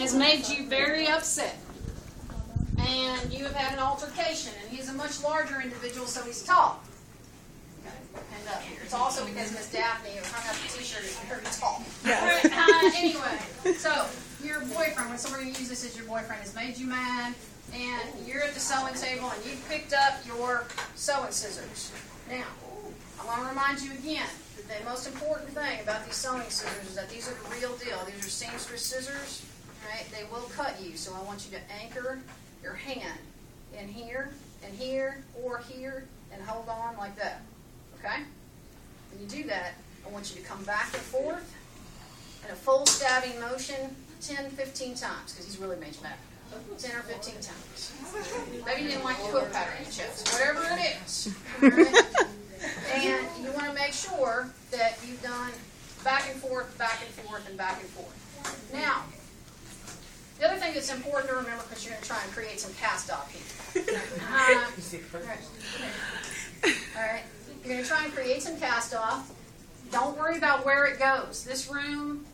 has made you very upset. And you have had an altercation, and he's a much larger individual, so he's tall. Okay, end up here. It's also because Miss Daphne hung up the t-shirt is very tall. Yes. Anyway, so your boyfriend, so we're going to use this as your boyfriend, has made you mad, and you're at the sewing table, and you've picked up your sewing scissors. Now, I want to remind you again that the most important thing about these sewing scissors is that these are the real deal. These are seamstress scissors, right? They will cut you, so I want you to anchor your hand in here, and here, or here, and hold on like that, okay? When you do that, I want you to come back and forth in a full stabbing motion 10, 15 times, because he's really made you mad. 10 or 15 times. Maybe you didn't like the quilt pattern in your chest. Whatever it is. Right? And you want to make sure that you've done back and forth, back and forth, and back and forth. Now, the other thing that's important to remember, because you're going to try and create some cast off here. All right. You're going to try and create some cast off. Don't worry about where it goes. This room,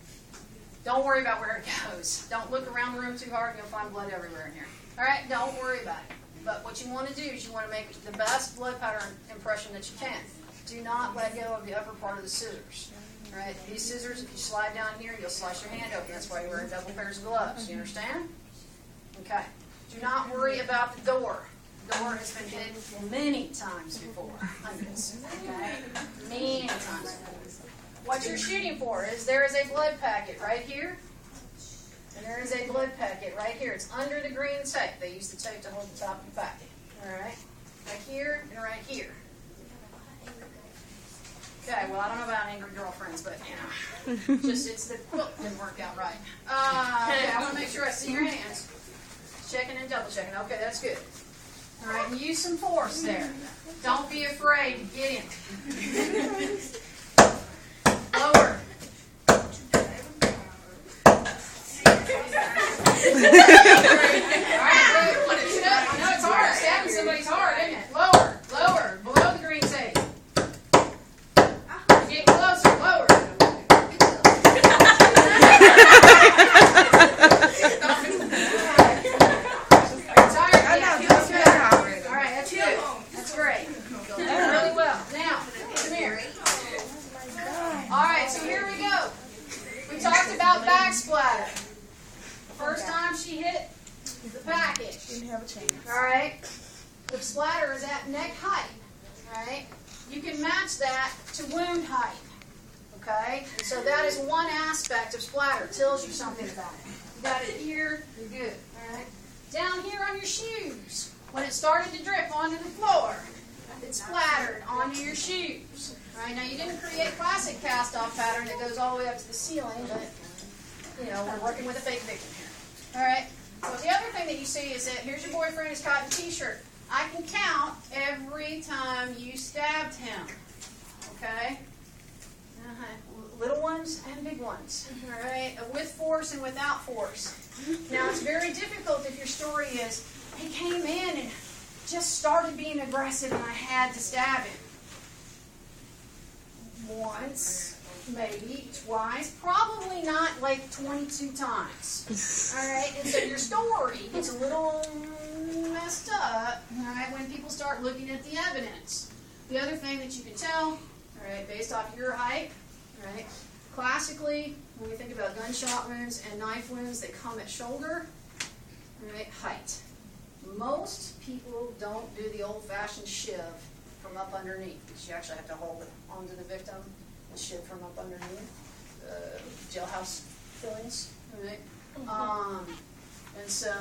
don't worry about where it goes. Don't look around the room too hard and you'll find blood everywhere in here. All right? Don't worry about it. But what you want to do is you want to make the best blood pattern impression that you can. Do not let go of the upper part of the scissors. All right? These scissors, if you slide down here, you'll slice your hand open. That's why you're wearing double pairs of gloves. You understand? Okay. Do not worry about the door. The door has been hit many times before. Hundreds. Okay? Many times before. What you're shooting for is there is a blood packet right here, and there is a blood packet right here. It's under the green tape. They use the tape to hold the top of the packet. All right? Right here and right here. Okay, well, I don't know about angry girlfriends, but, you know, just it's the quilt didn't work out right. Okay, I want to make sure I see your hands. Checking and double checking. Okay, that's good. All right, and use some force there. Don't be afraid to get in. Lower. I know it's hard. Stabbing somebody's hard, isn't it? Lower, lower, below the green tape. Get closer, lower. All right, that's good. That's great. Really well. Now, come here. All right, so here we go. We talked about back splatter. First time she hit the package. Didn't have a chance. All right. The splatter is at neck height. All right. You can match that to wound height. Okay. And so that is one aspect of splatter. It tells you something about it. You got it here. You're good. All right. Down here on your shoes, when it started to drip onto the floor, it splattered onto your shoes. All right. Now you didn't create classic cast-off pattern that goes all the way up to the ceiling, but you know we're working with a fake victim here. All right. So the other thing that you see is that here's your boyfriend's cotton t-shirt. I can count every time you stabbed him. Okay? Little ones and big ones. All right? With force and without force. Now, it's very difficult if your story is, he came in and just started being aggressive and I had to stab him. Once, maybe twice, probably not like 22 times. All right? And so your story gets a little messed up, all right, when people start looking at the evidence. The other thing that you can tell, all right, based off your height, all right, classically, when we think about gunshot wounds and knife wounds that come at shoulder, all right, height. Most people don't do the old-fashioned shiv from up underneath, because you actually have to hold it onto the victim and shiv from up underneath. Jailhouse killings, right? And so,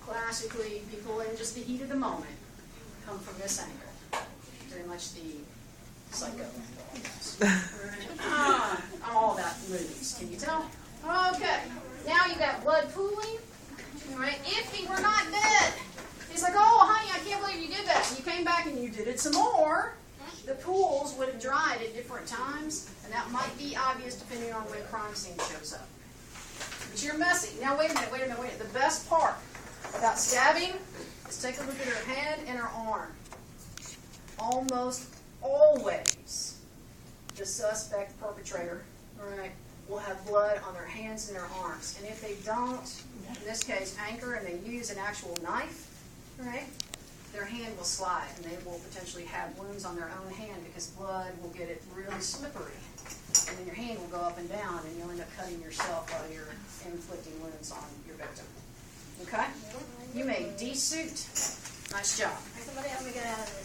classically, people in just the heat of the moment come from this angle. Very much the psycho. I'm all about movies. Can you tell? Okay. Now you got blood pooling. All right. If he were not dead, he's like, oh, honey, I can't believe you did that. And you came back and you did it some more. The pools would have dried at different times, and that might be obvious depending on when crime scene shows up. But you're messy. Now, wait a minute. The best part about stabbing is take a look at her head and her arm. Almost always the suspect perpetrator, all right, will have blood on their hands and their arms. And if they don't, in this case, anchor, and they use an actual knife, right, their hand will slide, and they will potentially have wounds on their own hand because blood will get it really slippery. And then your hand will go up and down, and you'll end up cutting yourself while you're inflicting wounds on your victim. Okay? You may de-suit. Nice job. Somebody help me get out of this.